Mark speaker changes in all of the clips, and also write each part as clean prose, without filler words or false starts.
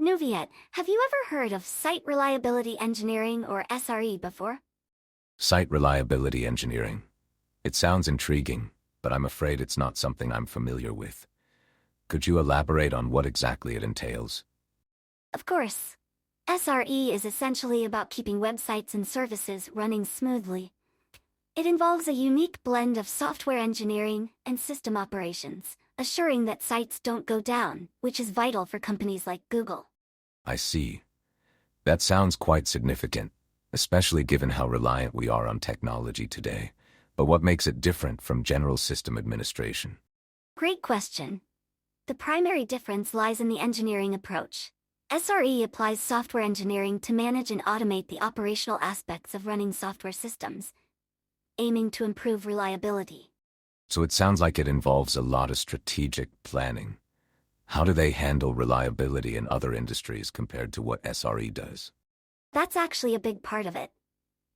Speaker 1: Neuvillette, have you ever heard of Site Reliability Engineering or SRE before?
Speaker 2: Site reliability engineering. It sounds intriguing, but I'm afraid it's not something I'm familiar with. Could you elaborate on what exactly it entails?
Speaker 1: Of course. SRE is essentially about keeping websites and services running smoothly. It involves a unique blend of software engineering and system operations, assuring that sites don't go down, which is vital for companies like Google.
Speaker 2: I see. That sounds quite significant, especially given how reliant we are on technology today. But what makes it different from general system administration?
Speaker 1: Great question. The primary difference lies in the engineering approach. SRE applies software engineering to manage and automate the operational aspects of running software systems, aiming to improve reliability.
Speaker 2: So it sounds like it involves a lot of strategic planning. How do they handle reliability in other industries compared to what SRE does?
Speaker 1: That's actually a big part of it.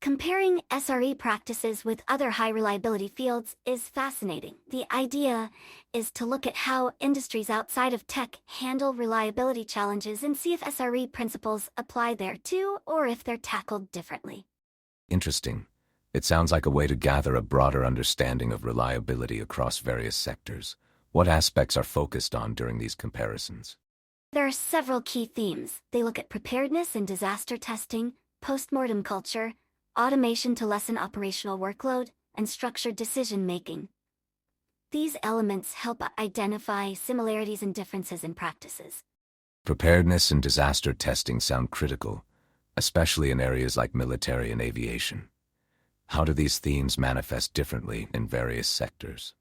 Speaker 1: Comparing SRE practices with other high-reliability fields is fascinating. The idea is to look at how industries outside of tech handle reliability challenges and see if SRE principles apply there too, or if they're tackled differently.
Speaker 2: Interesting. It sounds like a way to gather a broader understanding of reliability across various sectors. What aspects are focused on during these comparisons?
Speaker 1: There are several key themes. They look at preparedness and disaster testing, postmortem culture, automation to lessen operational workload, and structured decision-making. These elements help identify similarities and differences in practices.
Speaker 2: Preparedness and disaster testing sound critical, especially in areas like military and aviation. How do these themes manifest differently in various sectors?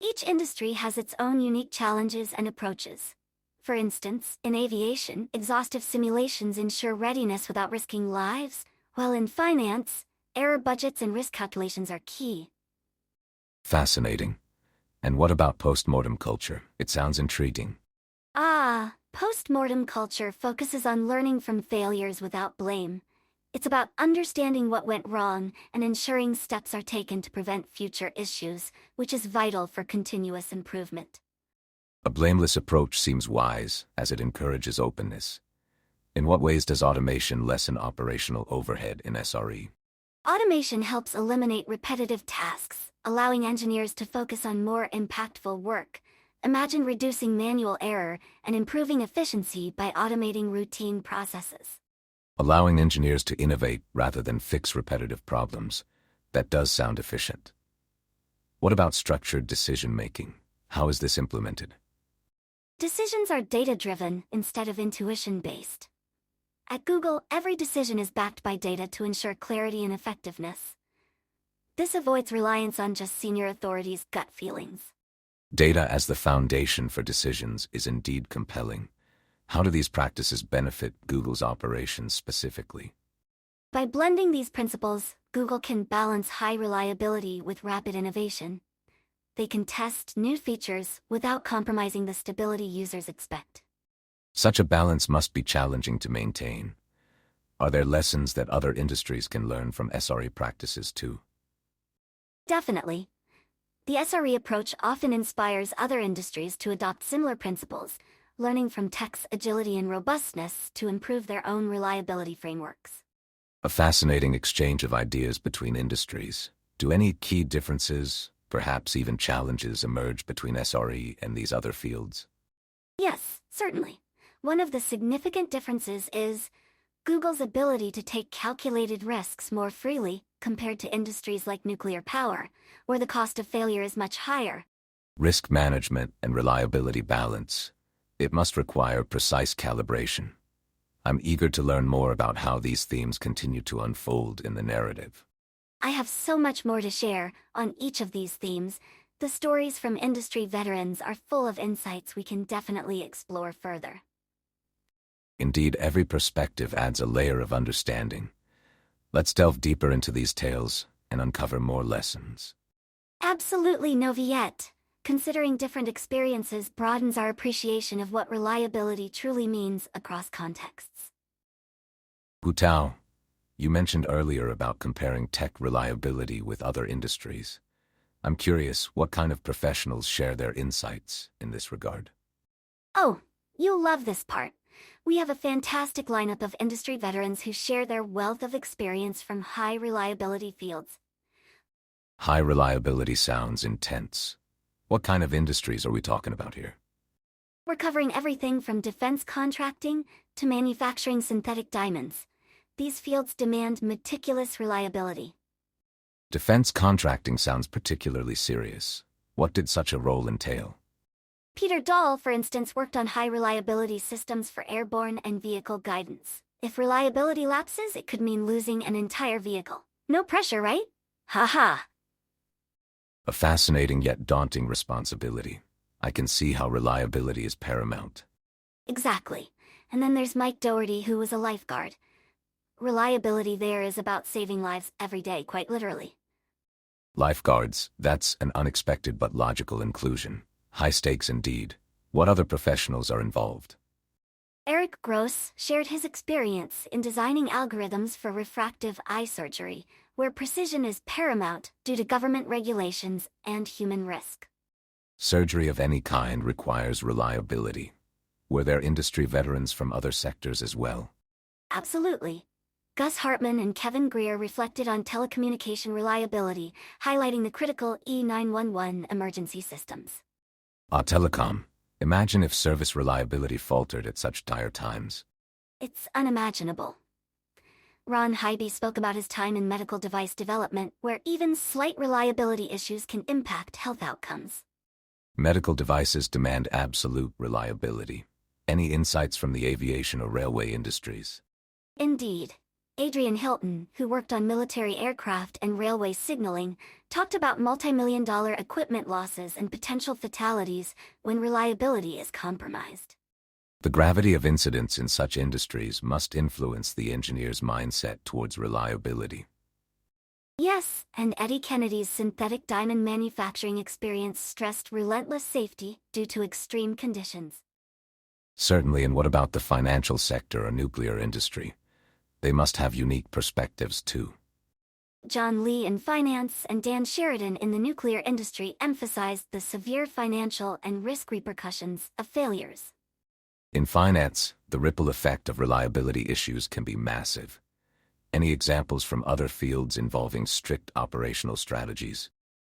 Speaker 1: Each industry has its own unique challenges and approaches. For instance, in aviation, exhaustive simulations ensure readiness without risking lives, while in finance, error budgets and risk calculations are key.
Speaker 2: Fascinating. And what about postmortem culture? It sounds intriguing.
Speaker 1: Postmortem culture focuses on learning from failures without blame. It's about understanding what went wrong and ensuring steps are taken to prevent future issues, which is vital for continuous improvement.
Speaker 2: A blameless approach seems wise, as it encourages openness. In what ways does automation lessen operational overhead in SRE?
Speaker 1: Automation helps eliminate repetitive tasks, allowing engineers to focus on more impactful work. Imagine reducing manual error and improving efficiency by automating routine processes.
Speaker 2: Allowing engineers to innovate rather than fix repetitive problems. That does sound efficient. What about structured decision-making? How is this implemented?
Speaker 1: Decisions are data-driven instead of intuition-based. At Google, every decision is backed by data to ensure clarity and effectiveness. This avoids reliance on just senior authorities' gut feelings.
Speaker 2: Data as the foundation for decisions is indeed compelling. How do these practices benefit Google's operations specifically?
Speaker 1: By blending these principles, Google can balance high reliability with rapid innovation. They can test new features without compromising the stability users expect.
Speaker 2: Such a balance must be challenging to maintain. Are there lessons that other industries can learn from SRE practices too?
Speaker 1: Definitely. The SRE approach often inspires other industries to adopt similar principles, learning from tech's agility and robustness to improve their own reliability frameworks.
Speaker 2: A fascinating exchange of ideas between industries. Do any key differences, perhaps even challenges, emerge between SRE and these other fields?
Speaker 1: Yes, certainly. One of the significant differences is Google's ability to take calculated risks more freely compared to industries like nuclear power, where the cost of failure is much higher.
Speaker 2: Risk management and reliability balance. It must require precise calibration. I'm eager to learn more about how these themes continue to unfold in the narrative.
Speaker 1: I have so much more to share on each of these themes. The stories from industry veterans are full of insights we can definitely explore further.
Speaker 2: Indeed, every perspective adds a layer of understanding. Let's delve deeper into these tales and uncover more lessons.
Speaker 1: Absolutely, Neuvillette. Considering different experiences broadens our appreciation of what reliability truly means across contexts.
Speaker 2: Hu Tao, you mentioned earlier about comparing tech reliability with other industries. I'm curious, what kind of professionals share their insights in this regard?
Speaker 1: Oh, you'll love this part. We have a fantastic lineup of industry veterans who share their wealth of experience from high reliability fields.
Speaker 2: High reliability sounds intense. What kind of industries are we talking about here?
Speaker 1: We're covering everything from defense contracting to manufacturing synthetic diamonds. These fields demand meticulous reliability.
Speaker 2: Defense contracting sounds particularly serious. What did such a role entail?
Speaker 1: Peter Dahl, for instance, worked on high reliability systems for airborne and vehicle guidance. If reliability lapses, it could mean losing an entire vehicle. No pressure, right? Haha.
Speaker 2: A fascinating yet daunting responsibility. I can see how reliability is paramount.
Speaker 1: Exactly. And then there's Mike Doherty, who was a lifeguard. Reliability there is about saving lives every day, quite literally.
Speaker 2: Lifeguards, that's an unexpected but logical inclusion. High stakes indeed. What other professionals are involved?
Speaker 1: Eric Gross shared his experience in designing algorithms for refractive eye surgery, where precision is paramount due to government regulations and human risk.
Speaker 2: Surgery of any kind requires reliability. Were there industry veterans from other sectors as well?
Speaker 1: Absolutely. Gus Hartman and Kevin Greer reflected on telecommunication reliability, highlighting the critical E911 emergency systems.
Speaker 2: Telecom. Imagine if service reliability faltered at such dire times.
Speaker 1: It's unimaginable. Ron Hybe spoke about his time in medical device development, where even slight reliability issues can impact health outcomes.
Speaker 2: Medical devices demand absolute reliability. Any insights from the aviation or railway industries?
Speaker 1: Indeed. Adrian Hilton, who worked on military aircraft and railway signaling, talked about multi-million-dollar equipment losses and potential fatalities when reliability is compromised.
Speaker 2: The gravity of incidents in such industries must influence the engineer's mindset towards reliability.
Speaker 1: Yes, and Eddie Kennedy's synthetic diamond manufacturing experience stressed relentless safety due to extreme conditions.
Speaker 2: Certainly, and what about the financial sector or nuclear industry? They must have unique perspectives too.
Speaker 1: John Lee in finance and Dan Sheridan in the nuclear industry emphasized the severe financial and risk repercussions of failures.
Speaker 2: In finance, the ripple effect of reliability issues can be massive. Any examples from other fields involving strict operational strategies?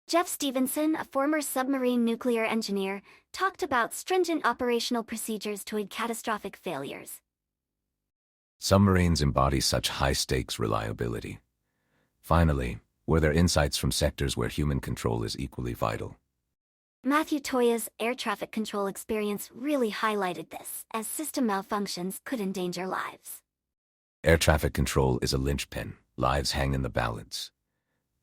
Speaker 1: Jeff Stevenson, a former submarine nuclear engineer, talked about stringent operational procedures to avoid catastrophic failures.
Speaker 2: Submarines embody such high-stakes reliability. Finally, were there insights from sectors where human control is equally vital?
Speaker 1: Matthew Toya's air traffic control experience really highlighted this, as system malfunctions could endanger lives.
Speaker 2: Air traffic control is a linchpin. Lives hang in the balance.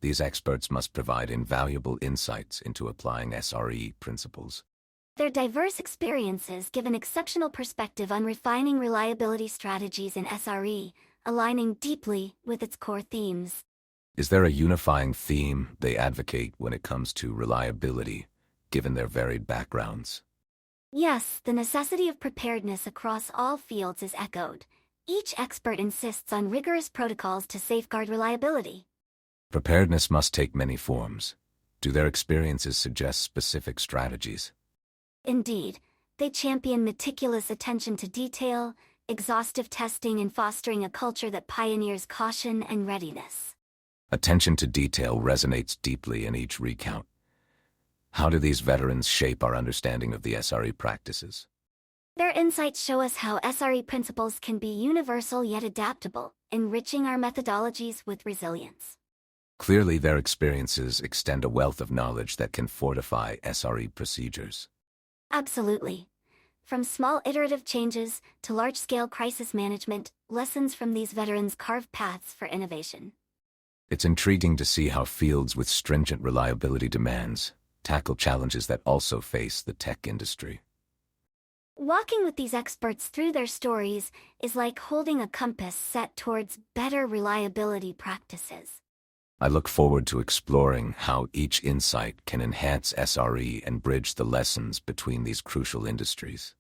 Speaker 2: These experts must provide invaluable insights into applying SRE principles.
Speaker 1: Their diverse experiences give an exceptional perspective on refining reliability strategies in SRE, aligning deeply with its core themes.
Speaker 2: Is there a unifying theme they advocate when it comes to reliability, given their varied backgrounds?
Speaker 1: Yes, the necessity of preparedness across all fields is echoed. Each expert insists on rigorous protocols to safeguard reliability.
Speaker 2: Preparedness must take many forms. Do their experiences suggest specific strategies?
Speaker 1: Indeed, they champion meticulous attention to detail, exhaustive testing, and fostering a culture that pioneers caution and readiness.
Speaker 2: Attention to detail resonates deeply in each recount. How do these veterans shape our understanding of the SRE practices?
Speaker 1: Their insights show us how SRE principles can be universal yet adaptable, enriching our methodologies with resilience.
Speaker 2: Clearly, their experiences extend a wealth of knowledge that can fortify SRE procedures.
Speaker 1: Absolutely. From small iterative changes to large-scale crisis management, lessons from these veterans carve paths for innovation.
Speaker 2: It's intriguing to see how fields with stringent reliability demands tackle challenges that also face the tech industry.
Speaker 1: Walking with these experts through their stories is like holding a compass set towards better reliability practices.
Speaker 2: I look forward to exploring how each insight can enhance SRE and bridge the lessons between these crucial industries.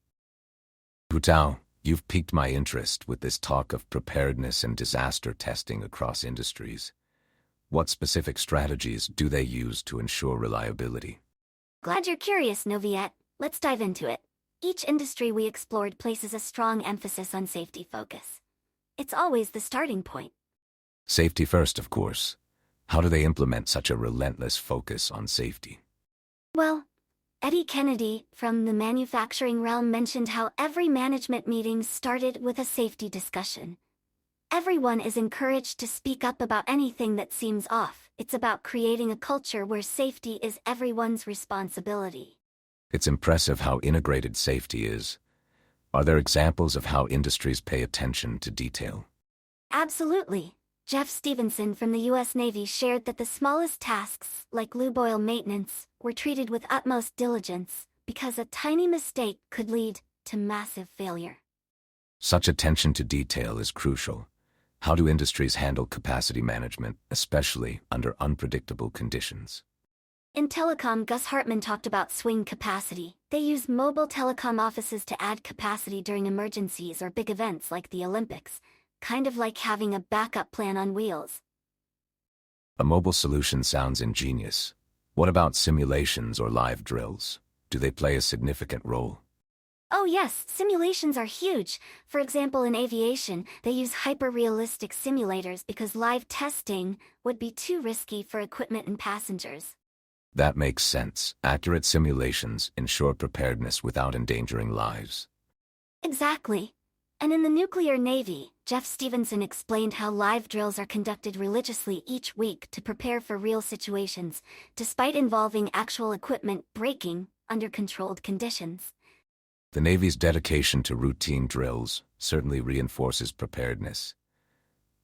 Speaker 2: Hu Tao, you've piqued my interest with this talk of preparedness and disaster testing across industries. What specific strategies do they use to ensure reliability?
Speaker 1: Glad you're curious, Neuvillette. Let's dive into it. Each industry we explored places a strong emphasis on safety focus. It's always the starting point.
Speaker 2: Safety first, of course. How do they implement such a relentless focus on safety?
Speaker 1: Well, Eddie Kennedy from the manufacturing realm mentioned how every management meeting started with a safety discussion. Everyone is encouraged to speak up about anything that seems off. It's about creating a culture where safety is everyone's responsibility.
Speaker 2: It's impressive how integrated safety is. Are there examples of how industries pay attention to detail?
Speaker 1: Absolutely. Jeff Stevenson from the U.S. Navy shared that the smallest tasks, like lube oil maintenance, were treated with utmost diligence, because a tiny mistake could lead to massive failure.
Speaker 2: Such attention to detail is crucial. How do industries handle capacity management, especially under unpredictable conditions?
Speaker 1: In telecom, Gus Hartman talked about swing capacity. They use mobile telecom offices to add capacity during emergencies or big events like the Olympics, kind of like having a backup plan on wheels.
Speaker 2: A mobile solution sounds ingenious. What about simulations or live drills? Do they play a significant role?
Speaker 1: Oh yes, simulations are huge. For example, in aviation, they use hyper-realistic simulators because live testing would be too risky for equipment and passengers.
Speaker 2: That makes sense. Accurate simulations ensure preparedness without endangering lives.
Speaker 1: Exactly. And in the nuclear navy, Jeff Stevenson explained how live drills are conducted religiously each week to prepare for real situations, despite involving actual equipment breaking under controlled conditions.
Speaker 2: The Navy's dedication to routine drills certainly reinforces preparedness.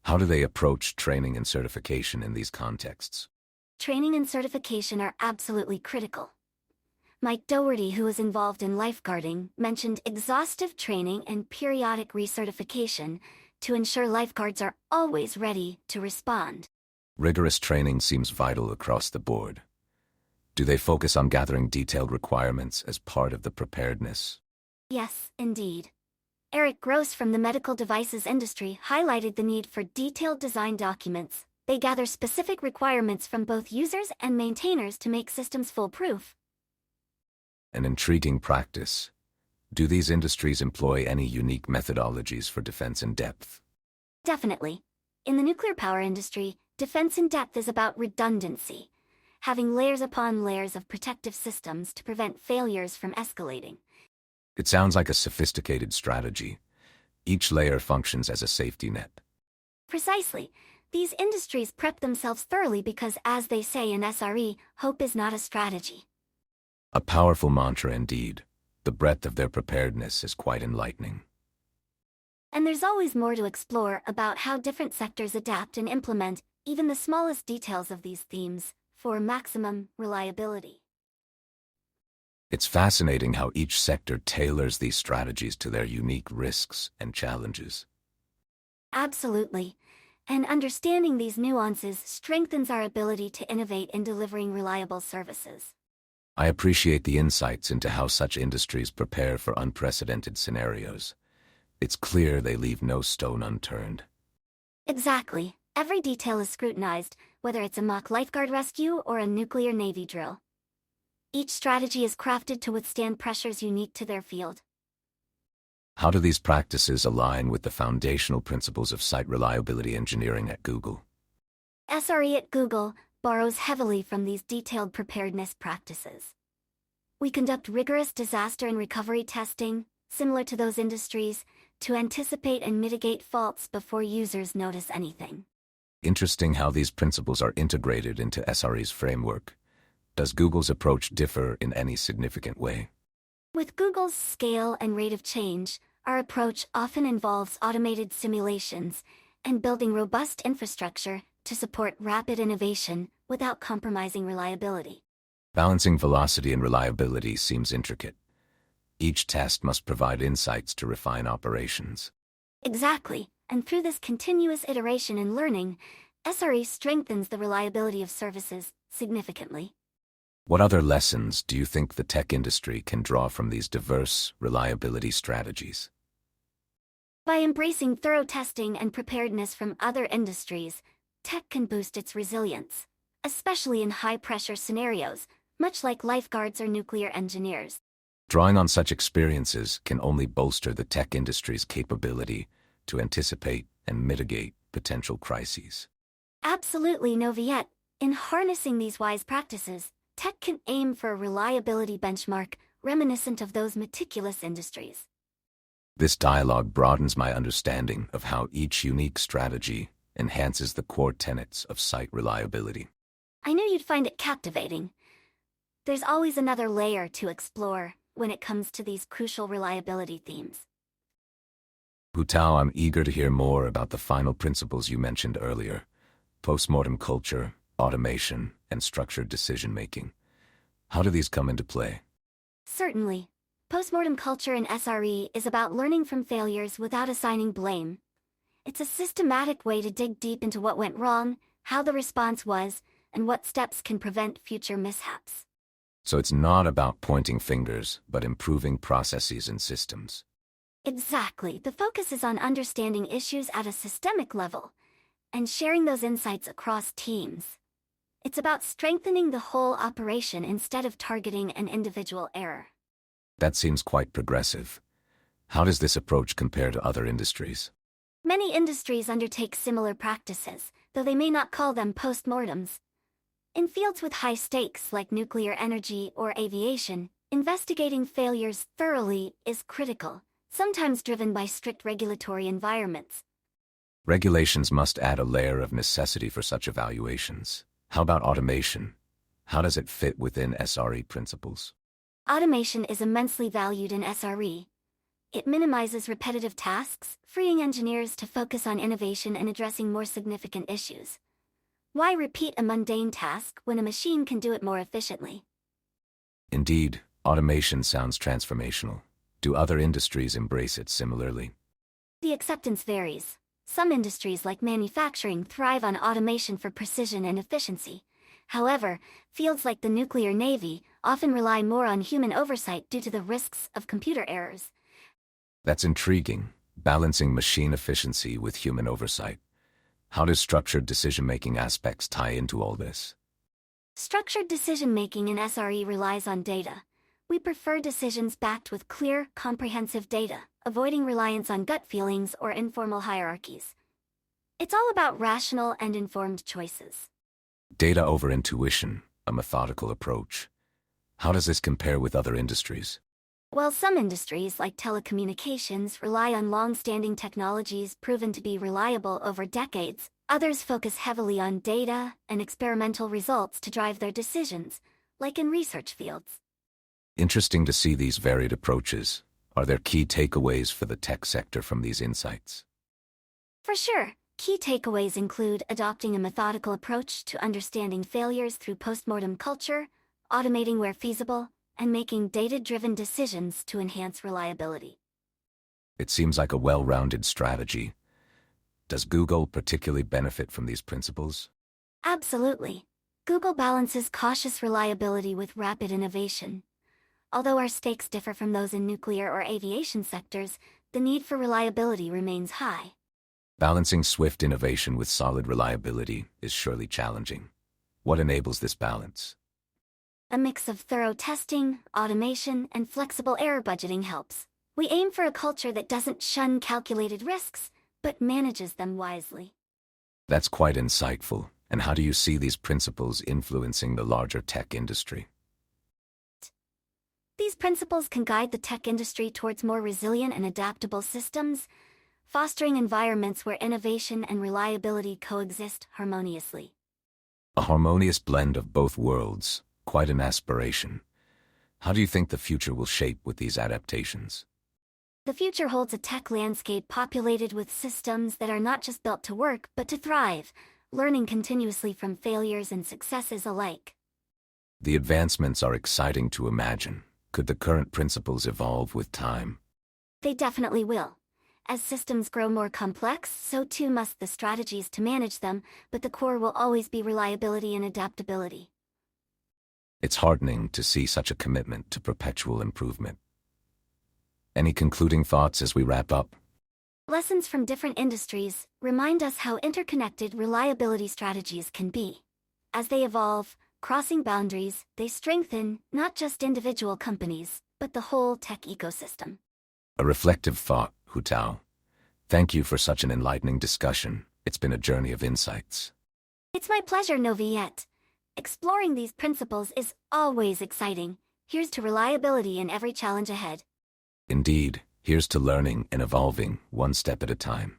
Speaker 2: How do they approach training and certification in these contexts?
Speaker 1: Training and certification are absolutely critical. Mike Dougherty, who was involved in lifeguarding, mentioned exhaustive training and periodic recertification to ensure lifeguards are always ready to respond.
Speaker 2: Rigorous training seems vital across the board. Do they focus on gathering detailed requirements as part of the preparedness?
Speaker 1: Yes, indeed. Eric Gross from the medical devices industry highlighted the need for detailed design documents. They gather specific requirements from both users and maintainers to make systems foolproof.
Speaker 2: An intriguing practice. Do these industries employ any unique methodologies for defense in depth?
Speaker 1: Definitely. In the nuclear power industry, defense in depth is about redundancy, having layers upon layers of protective systems to prevent failures from escalating.
Speaker 2: It sounds like a sophisticated strategy. Each layer functions as a safety net.
Speaker 1: Precisely. These industries prep themselves thoroughly because, as they say in SRE, hope is not a strategy.
Speaker 2: A powerful mantra indeed. The breadth of their preparedness is quite enlightening.
Speaker 1: And there's always more to explore about how different sectors adapt and implement even the smallest details of these themes for maximum reliability.
Speaker 2: It's fascinating how each sector tailors these strategies to their unique risks and challenges.
Speaker 1: Absolutely. And understanding these nuances strengthens our ability to innovate in delivering reliable services.
Speaker 2: I appreciate the insights into how such industries prepare for unprecedented scenarios. It's clear they leave no stone unturned.
Speaker 1: Exactly. Every detail is scrutinized, whether it's a mock lifeguard rescue or a nuclear navy drill. Each strategy is crafted to withstand pressures unique to their field.
Speaker 2: How do these practices align with the foundational principles of site reliability engineering at Google?
Speaker 1: SRE at Google borrows heavily from these detailed preparedness practices. We conduct rigorous disaster and recovery testing, similar to those industries, to anticipate and mitigate faults before users notice anything.
Speaker 2: Interesting how these principles are integrated into SRE's framework. Does Google's approach differ in any significant way?
Speaker 1: With Google's scale and rate of change, our approach often involves automated simulations and building robust infrastructure to support rapid innovation without compromising reliability.
Speaker 2: Balancing velocity and reliability seems intricate. Each test must provide insights to refine operations.
Speaker 1: Exactly, and through this continuous iteration and learning, SRE strengthens the reliability of services significantly.
Speaker 2: What other lessons do you think the tech industry can draw from these diverse reliability strategies?
Speaker 1: By embracing thorough testing and preparedness from other industries, tech can boost its resilience, especially in high-pressure scenarios, much like lifeguards or nuclear engineers.
Speaker 2: Drawing on such experiences can only bolster the tech industry's capability to anticipate and mitigate potential crises.
Speaker 1: Absolutely, Neuvillette. In harnessing these wise practices, tech can aim for a reliability benchmark reminiscent of those meticulous industries.
Speaker 2: This dialogue broadens my understanding of how each unique strategy enhances the core tenets of site reliability.
Speaker 1: I knew you'd find it captivating. There's always another layer to explore when it comes to these crucial reliability themes.
Speaker 2: Hu Tao, I'm eager to hear more about the final principles you mentioned earlier: postmortem culture, automation, and structured decision-making. How do these come into play?
Speaker 1: Certainly. Postmortem culture in SRE is about learning from failures without assigning blame. It's a systematic way to dig deep into what went wrong, how the response was, and what steps can prevent future mishaps.
Speaker 2: So it's not about pointing fingers, but improving processes and systems.
Speaker 1: Exactly. The focus is on understanding issues at a systemic level and sharing those insights across teams. It's about strengthening the whole operation instead of targeting an individual error.
Speaker 2: That seems quite progressive. How does this approach compare to other industries?
Speaker 1: Many industries undertake similar practices, though they may not call them postmortems. In fields with high stakes like nuclear energy or aviation, investigating failures thoroughly is critical, sometimes driven by strict regulatory environments.
Speaker 2: Regulations must add a layer of necessity for such evaluations. How about automation? How does it fit within SRE principles?
Speaker 1: Automation is immensely valued in SRE. It minimizes repetitive tasks, freeing engineers to focus on innovation and addressing more significant issues. Why repeat a mundane task when a machine can do it more efficiently?
Speaker 2: Indeed, automation sounds transformational. Do other industries embrace it similarly?
Speaker 1: The acceptance varies. Some industries like manufacturing thrive on automation for precision and efficiency. However, fields like the nuclear navy often rely more on human oversight due to the risks of computer errors.
Speaker 2: That's intriguing, balancing machine efficiency with human oversight. How does structured decision-making aspects tie into all this?
Speaker 1: Structured decision-making in SRE relies on data. We prefer decisions backed with clear, comprehensive data, avoiding reliance on gut feelings or informal hierarchies. It's all about rational and informed choices.
Speaker 2: Data over intuition, a methodical approach. How does this compare with other industries?
Speaker 1: While some industries like telecommunications rely on long-standing technologies proven to be reliable over decades, others focus heavily on data and experimental results to drive their decisions, like in research fields.
Speaker 2: Interesting to see these varied approaches. Are there key takeaways for the tech sector from these insights?
Speaker 1: For sure, key takeaways include adopting a methodical approach to understanding failures through postmortem culture, automating where feasible, and making data-driven decisions to enhance reliability.
Speaker 2: It seems like a well-rounded strategy. Does Google particularly benefit from these principles?
Speaker 1: Absolutely. Google balances cautious reliability with rapid innovation. Although our stakes differ from those in nuclear or aviation sectors, the need for reliability remains high.
Speaker 2: Balancing swift innovation with solid reliability is surely challenging. What enables this balance?
Speaker 1: A mix of thorough testing, automation, and flexible error budgeting helps. We aim for a culture that doesn't shun calculated risks, but manages them wisely.
Speaker 2: That's quite insightful. And how do you see these principles influencing the larger tech industry?
Speaker 1: These principles can guide the tech industry towards more resilient and adaptable systems, fostering environments where innovation and reliability coexist harmoniously.
Speaker 2: A harmonious blend of both worlds, quite an aspiration. How do you think the future will shape with these adaptations?
Speaker 1: The future holds a tech landscape populated with systems that are not just built to work but to thrive, learning continuously from failures and successes alike.
Speaker 2: The advancements are exciting to imagine. Could the current principles evolve with time?
Speaker 1: They definitely will. As systems grow more complex, so too must the strategies to manage them, but the core will always be reliability and adaptability.
Speaker 2: It's heartening to see such a commitment to perpetual improvement. Any concluding thoughts as we wrap up?
Speaker 1: Lessons from different industries remind us how interconnected reliability strategies can be. As they evolve, crossing boundaries, they strengthen not just individual companies, but the whole tech ecosystem.
Speaker 2: A reflective thought, Hu Tao. Thank you for such an enlightening discussion. It's been a journey of insights.
Speaker 1: It's my pleasure, Neuvillette. Exploring these principles is always exciting. Here's to reliability in every challenge ahead.
Speaker 2: Indeed, here's to learning and evolving one step at a time.